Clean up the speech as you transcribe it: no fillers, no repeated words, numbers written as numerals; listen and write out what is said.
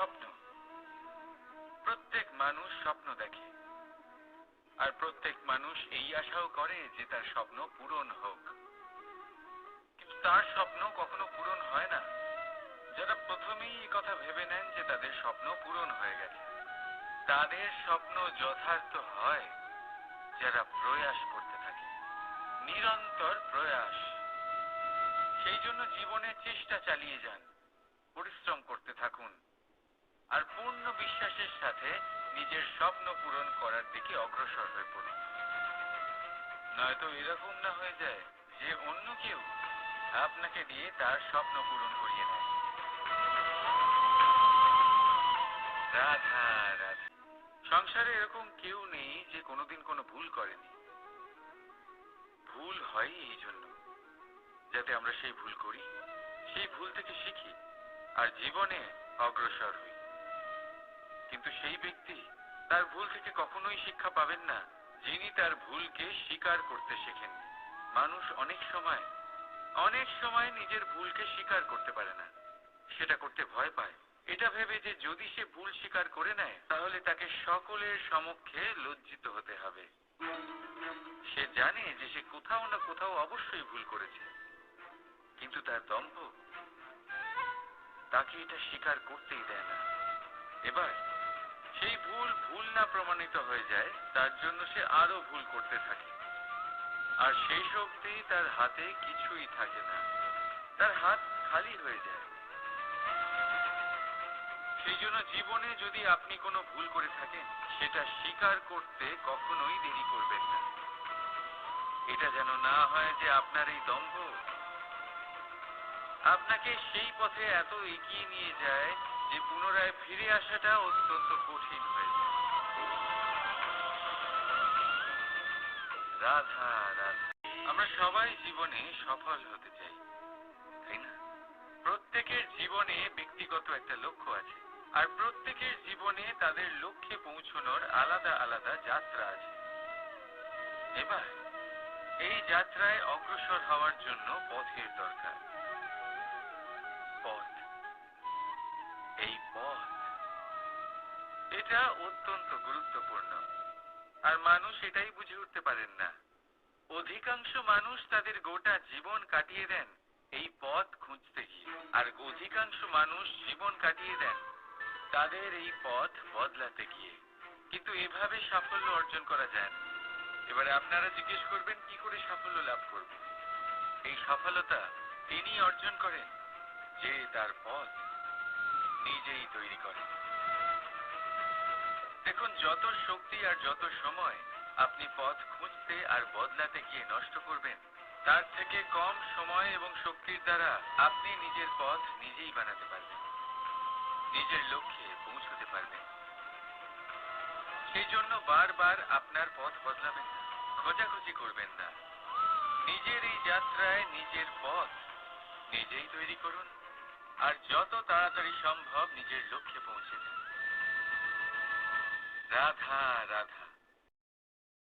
স্বপ্ন। প্রত্যেক মানুষ স্বপ্ন দেখে, আর প্রত্যেক মানুষ এই আশাও করে যে তার স্বপ্ন পূরণ হোক। কিন্তু তার স্বপ্ন কখনো পূরণ হয় না। যারা প্রথমেই এই কথা ভেবে নেন যে তাদের স্বপ্ন পূরণ হয়ে গেছে, তাদের স্বপ্ন যথার্থ হয় যারা প্রয়াস করতে থাকে, নিরন্তর প্রয়াস। সেই জন্য জীবনে চেষ্টা চালিয়ে যান, পরিশ্রম করতে থাকুন, আর পূর্ণ বিশ্বাসের সাথে নিজের স্বপ্ন পূরণ করার দিকে অগ্রসর হয়ে পড়ুন। নয়তো এরকম না হয়ে যায় যে অন্য কেউ আপনাকে দিয়ে তার স্বপ্ন পূরণ করিয়ে নেয়। রাধা রাধা। সংসারে এরকম কেউ নেই যে কোনোদিন কোনো ভুল করেনি। ভুল হয় এই জন্য যাতে আমরা সেই ভুল করি, সেই ভুল থেকে শিখি আর জীবনে অগ্রসর হই। কিন্তু সেই ব্যক্তি তার ভুল থেকে কখনোই শিক্ষা পাবেন না যিনি তার ভুলকে স্বীকার করতে শেখেননি। মানুষ অনেক সময় নিজের ভুলকে স্বীকার করতে পারে না, সেটা করতে ভয় পায়, এটা ভেবে যে যদি সে ভুল স্বীকার করে নেয় তাহলে তাকে সকলের সমক্ষে লজ্জিত হতে হবে। সে জানে যে সে কোথাও না কোথাও অবশ্যই ভুল করেছে, কিন্তু তার দম্ভ তাকে এটা স্বীকার করতেই দেয় না। এবার সেই ভুল না প্রমাণিত হয়ে যায়, তার জন্য সে আরো ভুল করতে থাকে, আর শেষ অবধি তার হাতে কিছুই থাকে না, তার হাত খালি হয়ে যায়। সেই জন্য জীবনে যদি আপনি কোনো ভুল করে থাকেন, সেটা স্বীকার করতে কখনোই দেরি করবেন না। এটা যেন না হয় যে আপনার এই দম্ভ আপনাকে সেই পথে এত এগিয়ে নিয়ে যায় যে পুনরায় ফিরে আসাটা অত্যন্ত কঠিন হয়ে যায়। রাধা রাধা। আমরা সবাই জীবনে সফল হতে চাই, তাই না? প্রত্যেকের জীবনে ব্যক্তিগত একটা লক্ষ্য আছে, আর প্রত্যেকের জীবনে তাদের লক্ষ্যে পৌঁছানোর আলাদা আলাদা যাত্রা আছে। এবার এই যাত্রায় অগ্রসর হওয়ার জন্য পথের দরকার। পথ, এই পথ, এটা অত্যন্ত গুরুত্বপূর্ণ, আর মানুষ এটাই বুঝে উঠতে পারেন না। অধিকাংশ মানুষ তাদের গোটা জীবন কাটিয়ে দেন এই পথ খুঁজতে গিয়ে, আর অধিকাংশ মানুষ জীবন কাটিয়ে দেন তাদের এই পথ বদলাতে গিয়ে। কিন্তু এভাবে সাফল্য অর্জন করা যায় না। এবারে আপনারা জিজ্ঞেস করবেন কি করে সাফল্য লাভ করব? এই সফলতা তিনি অর্জন করেন যে তার পথ নিজেই তৈরি করেন। দেখুন, যত শক্তি আর যত সময় আপনি পথ খুঁজতে আর বদলাতে গিয়ে নষ্ট করবেন, তার থেকে কম সময় এবং শক্তির দ্বারা আপনি নিজের পথ নিজেই বানাতে পারবেন, নিজের লক্ষ্যে পৌঁছতে পারবেন। সেই জন্য বারবার আপনার পথ বদলাবেন না, খোঁজাখুঁজি করবেন না। নিজের এই যাত্রায় নিজের পথ নিজেই তৈরি করুন, আর যত তাড়াতাড়ি সম্ভব নিজের লক্ষ্যে পৌঁছে যান। রাধা রাধা।